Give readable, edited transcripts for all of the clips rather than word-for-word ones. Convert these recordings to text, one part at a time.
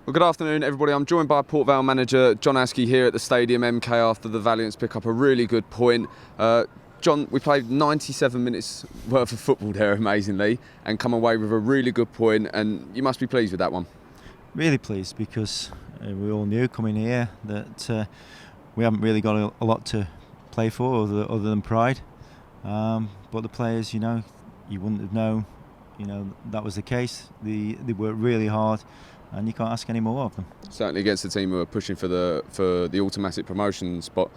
Well, good afternoon, everybody. I'm joined by Port Vale manager John Askey here at the Stadium MK after the Valiants pick up a really good point. John, we played 97 minutes worth of football there, amazingly, and come away with a really good point, and you must be pleased with that one. Really pleased because we all knew coming here that we haven't really got a lot to play for other than pride. But the players, you wouldn't have known, that was the case. They worked really hard, and you can't ask any more of them. Certainly against the team who were pushing for the automatic promotion spot.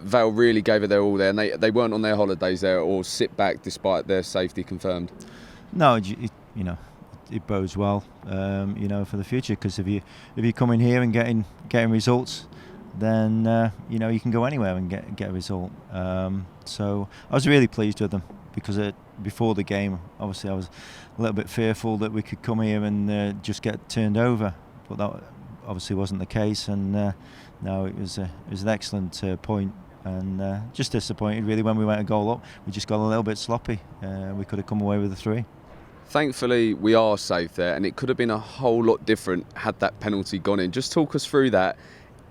Vale really gave it their all there, and they weren't on their holidays there or sit back despite their safety confirmed. No, it bodes well, for the future, because if you come in here and getting results, then you can go anywhere and get a result. So I was really pleased with them because before the game, obviously I was a little bit fearful that we could come here and just get turned over, but that obviously wasn't the case. And no, it was an excellent point. And just disappointed really when we went a goal up. We just got a little bit sloppy. We could have come away with a 3. Thankfully, we are safe there, and it could have been a whole lot different had that penalty gone in. Just talk us through that.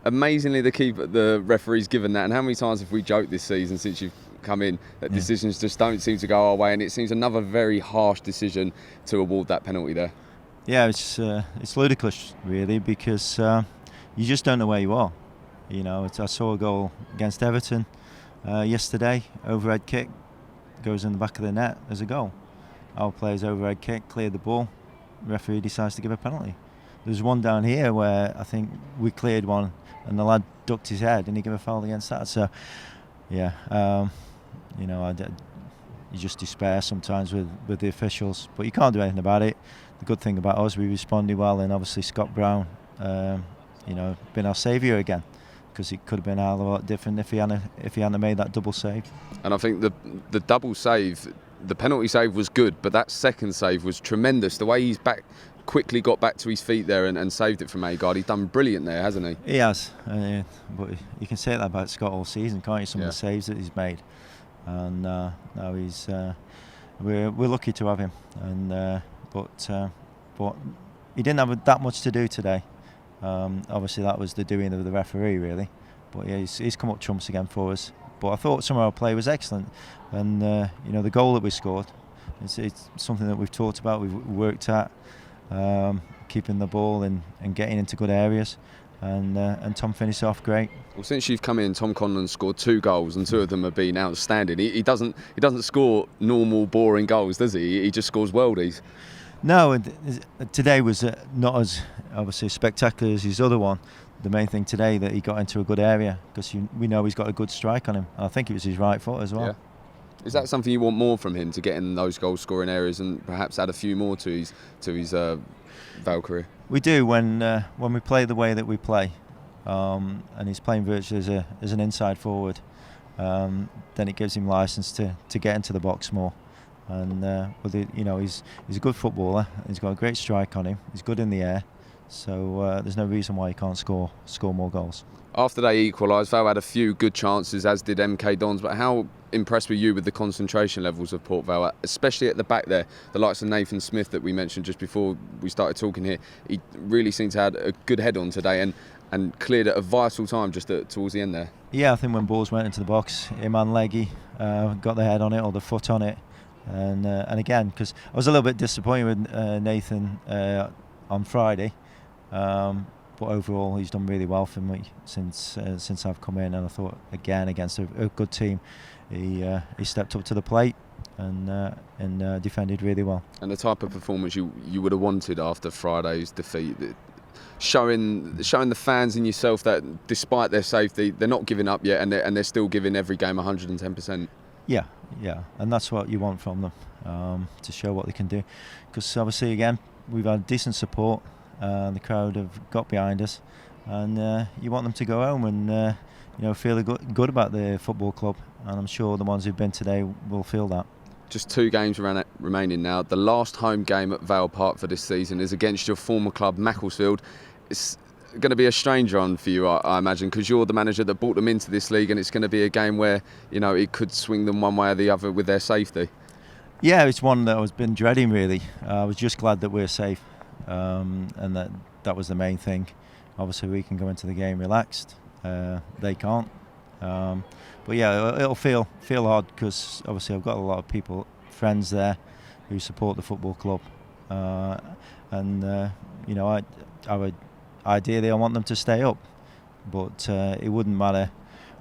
Amazingly, the referee's given that, and how many times have we joked this season since you've come in that decisions just don't seem to go our way, and it seems another very harsh decision to award that penalty there. Yeah, it's ludicrous really, because you just don't know where you are. I saw a goal against Everton yesterday, overhead kick, goes in the back of the net as a goal. Our player's overhead kick, cleared the ball, referee decides to give a penalty. There's one down here where I think we cleared one and the lad ducked his head and he gave a foul against that. So, yeah, you just despair sometimes with the officials, but you can't do anything about it. The good thing about us, we responded well, and obviously Scott Brown, been our saviour again, because it could have been a hell of a lot different if he hadn't made that double save. And I think the double save, the penalty save was good, but that second save was tremendous. The way he's quickly got back to his feet there and saved it from Agard. He's done brilliant there, hasn't he? He has, but you can say that about Scott all season, can't you? Some of the saves that he's made, and now he's we're lucky to have him. And but he didn't have that much to do today. Obviously that was the doing of the referee really, but yeah, he's come up trumps again for us. But I thought some of our play was excellent, and the goal that we scored, it's something that we've talked about, we've worked at, keeping the ball and getting into good areas, and Tom finished off great. Well, since you've come in, Tom Conlon's scored 2 goals, and 2 of them have been outstanding. He doesn't score normal boring goals, does he? He just scores worldies. No, today was not as obviously spectacular as his other one. The main thing today that he got into a good area, because we know he's got a good strike on him. And I think it was his right foot as well. Yeah. Is that something you want more from him, to get in those goal scoring areas and perhaps add a few more to his Vale career? We do when we play the way that we play, and he's playing virtually as an inside forward. Then it gives him licence to get into the box more. And he's a good footballer. He's got a great strike on him. He's good in the air. So there's no reason why he can't score more goals. After they equalised, Vale had a few good chances, as did MK Dons. But how impressed were you with the concentration levels of Port Vale, especially at the back there? The likes of Nathan Smith that we mentioned just before we started talking here, he really seemed to have a good head on today and cleared at a vital time just towards the end there. Yeah, I think when balls went into the box, him and Leggy got the head on it or the foot on it. And again, because I was a little bit disappointed with Nathan on Friday, but overall he's done really well for me since I've come in. And I thought again against a good team, he stepped up to the plate and defended really well. And the type of performance you would have wanted after Friday's defeat, showing the fans and yourself that despite their safety, they're not giving up yet, and they're still giving every game 110%. Yeah, and that's what you want from them, to show what they can do. Because obviously, again, we've had decent support, the crowd have got behind us, and you want them to go home and feel good about the football club. And I'm sure the ones who've been today will feel that. Just 2 games remaining now. The last home game at Vale Park for this season is against your former club, Macclesfield. It's going to be a strange one for you, I imagine, because you're the manager that brought them into this league, and it's going to be a game where it could swing them one way or the other with their safety. Yeah, it's one that I've been dreading really. I was just glad that we're safe, and that was the main thing. Obviously, we can go into the game relaxed. They can't. But yeah, it'll feel hard because obviously I've got a lot of friends there, who support the football club, and I would ideally I want them to stay up, but it wouldn't matter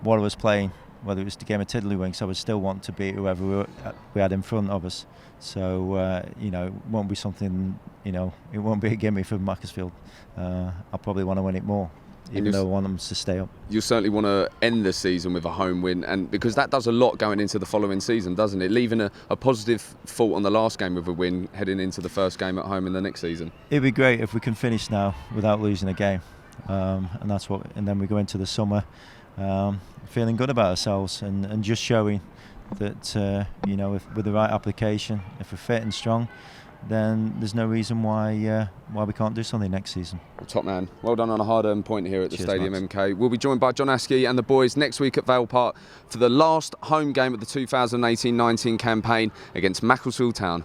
what I was playing, whether it was the game of Tiddlywinks. I would still want to beat whoever we had in front of us. So it won't be something. It won't be a gimme for Macclesfield. I probably want to win it more, even though I want them to stay up. You certainly want to end the season with a home win, and because that does a lot going into the following season, doesn't it? Leaving a positive thought on the last game with a win, heading into the first game at home in the next season. It'd be great if we can finish now without losing a game, and then we go into the summer feeling good about ourselves and just showing that if with the right application, if we're fit and strong, then there's no reason why we can't do something next season. Well, top man, well done on a hard-earned point here at the Cheers, Stadium Max. MK. We'll be joined by John Askey and the boys next week at Vale Park for the last home game of the 2018-19 campaign against Macclesfield Town.